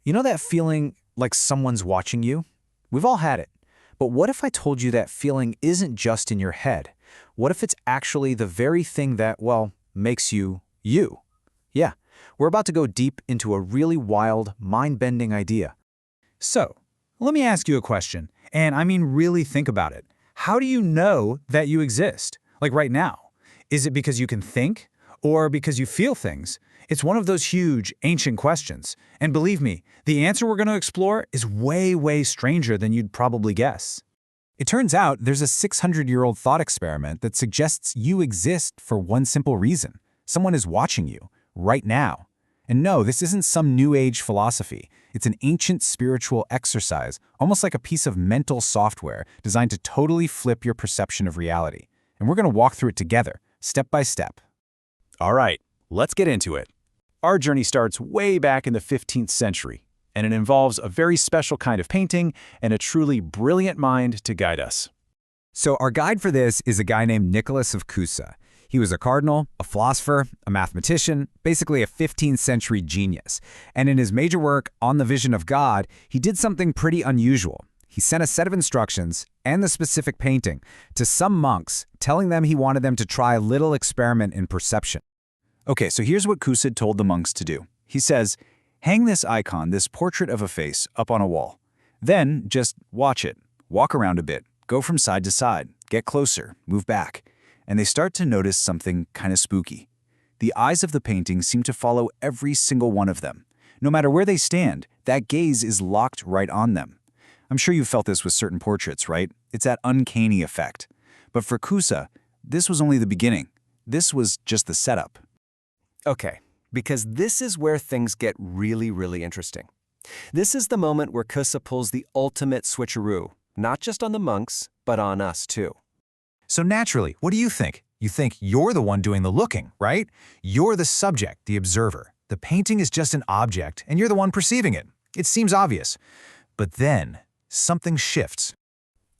You know that feeling like someone's watching you? We've all had it. But what if I told you that feeling isn't just in your head? What if it's actually the very thing that, well, makes you, you? Yeah, we're about to go deep into a really wild, mind-bending idea. So, let me ask you a question, and I mean really think about it. How do you know that you exist? Like right now? Is it because you can think? Or because you feel things? It's one of those huge, ancient questions. And believe me, the answer we're going to explore is way, way stranger than you'd probably guess. It turns out there's a 600-year-old thought experiment that suggests you exist for one simple reason. Someone is watching you, right now. And no, this isn't some new age philosophy. It's an ancient spiritual exercise, almost like a piece of mental software designed to totally flip your perception of reality. And we're going to walk through it together, step by step. All right, let's get into it. Our journey starts way back in the 15th century, and it involves a very special kind of painting and a truly brilliant mind to guide us. So our guide for this is a guy named Nicolaus of Cusa. He was a cardinal, a philosopher, a mathematician, basically a 15th century genius. And in his major work, On the Vision of God, he did something pretty unusual. He sent a set of instructions and the specific painting to some monks, telling them he wanted them to try a little experiment in perception. Okay, so here's what Cusa told the monks to do. He says, hang this icon, this portrait of a face, up on a wall. Then just watch it. Walk around a bit. Go from side to side. Get closer. Move back. And they start to notice something kind of spooky. The eyes of the painting seem to follow every single one of them. No matter where they stand, that gaze is locked right on them. I'm sure you've felt this with certain portraits, right? It's that uncanny effect. But for Cusa, this was only the beginning. This was just the setup. Okay, because this is where things get really, really interesting. This is the moment where Cusa pulls the ultimate switcheroo, not just on the monks, but on us too. So naturally, what do you think? You think you're the one doing the looking, right? You're the subject, the observer. The painting is just an object, and you're the one perceiving it. It seems obvious. But then, something shifts.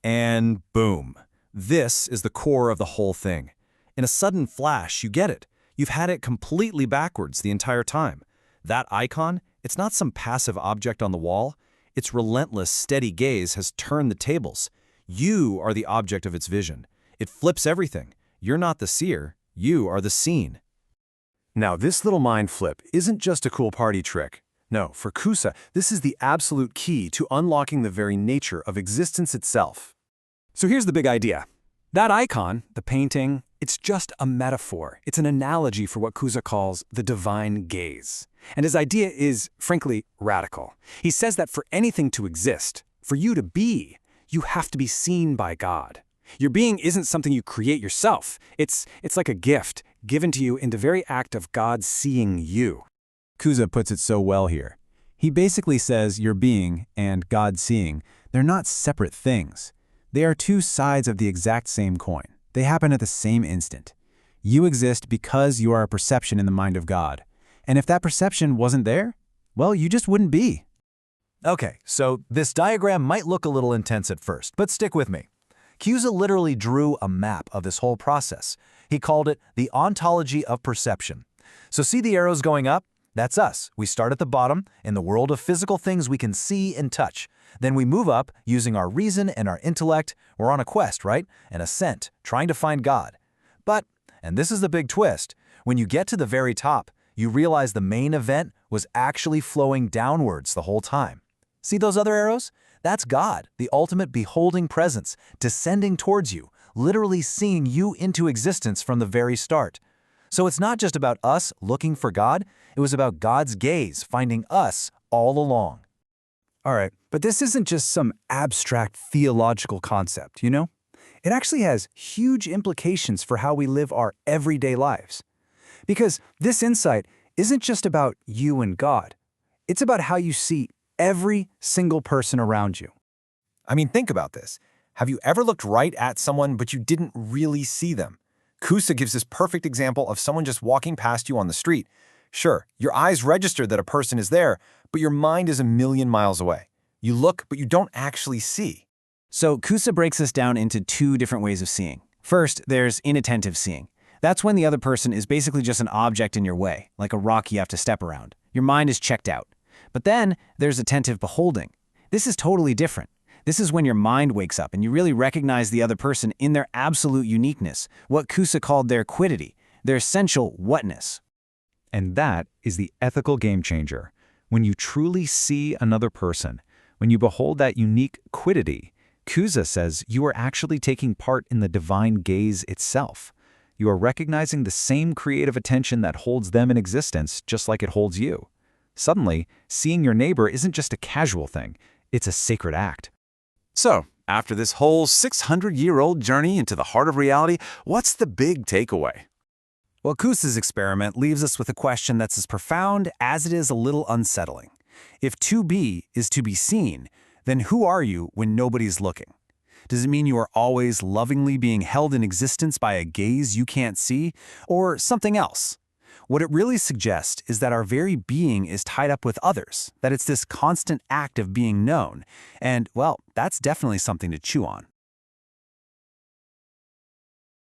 And boom. This is the core of the whole thing. In a sudden flash, you get it. You've had it completely backwards the entire time. That icon, it's not some passive object on the wall. Its relentless, steady gaze has turned the tables. You are the object of its vision. It flips everything. You're not the seer. You are the seen. Now, this little mind flip isn't just a cool party trick. No, for Cusa, this is the absolute key to unlocking the very nature of existence itself. So here's the big idea. That icon, the painting, it's just a metaphor. It's an analogy for what Cusa calls the divine gaze. And his idea is, frankly, radical. He says that for anything to exist, for you to be, you have to be seen by God. Your being isn't something you create yourself. It's like a gift given to you in the very act of God seeing you. Cusa puts it so well here. He basically says your being and God seeing, they're not separate things. They are two sides of the exact same coin. They happen at the same instant. You exist because you are a perception in the mind of God. And if that perception wasn't there, well, you just wouldn't be. Okay, so this diagram might look a little intense at first, but stick with me. Cusa literally drew a map of this whole process. He called it the ontology of perception. So see the arrows going up? That's us. We start at the bottom, in the world of physical things we can see and touch. Then we move up, using our reason and our intellect. We're on a quest, right? An ascent, trying to find God. But, and this is the big twist, when you get to the very top, you realize the main event was actually flowing downwards the whole time. See those other arrows? That's God, the ultimate beholding presence, descending towards you, literally seeing you into existence from the very start. So it's not just about us looking for God, it was about God's gaze finding us all along. All right, but this isn't just some abstract theological concept, you know? It actually has huge implications for how we live our everyday lives. Because this insight isn't just about you and God. It's about how you see every single person around you. I mean, think about this. Have you ever looked right at someone but you didn't really see them? Cusa gives this perfect example of someone just walking past you on the street. Sure, your eyes register that a person is there, but your mind is a million miles away. You look, but you don't actually see. So Cusa breaks this down into two different ways of seeing. First, there's inattentive seeing. That's when the other person is basically just an object in your way, like a rock you have to step around. Your mind is checked out. But then there's attentive beholding. This is totally different. This is when your mind wakes up and you really recognize the other person in their absolute uniqueness, what Cusa called their quiddity, their essential whatness. And that is the ethical game changer. When you truly see another person, when you behold that unique quiddity, Cusa says you are actually taking part in the divine gaze itself. You are recognizing the same creative attention that holds them in existence just like it holds you. Suddenly, seeing your neighbor isn't just a casual thing, it's a sacred act. So, after this whole 600-year-old journey into the heart of reality, what's the big takeaway? Well, Cusa's experiment leaves us with a question that's as profound as it is a little unsettling. If to be is to be seen, then who are you when nobody's looking? Does it mean you are always lovingly being held in existence by a gaze you can't see, or something else? What it really suggests is that our very being is tied up with others, that it's this constant act of being known, and, well, that's definitely something to chew on.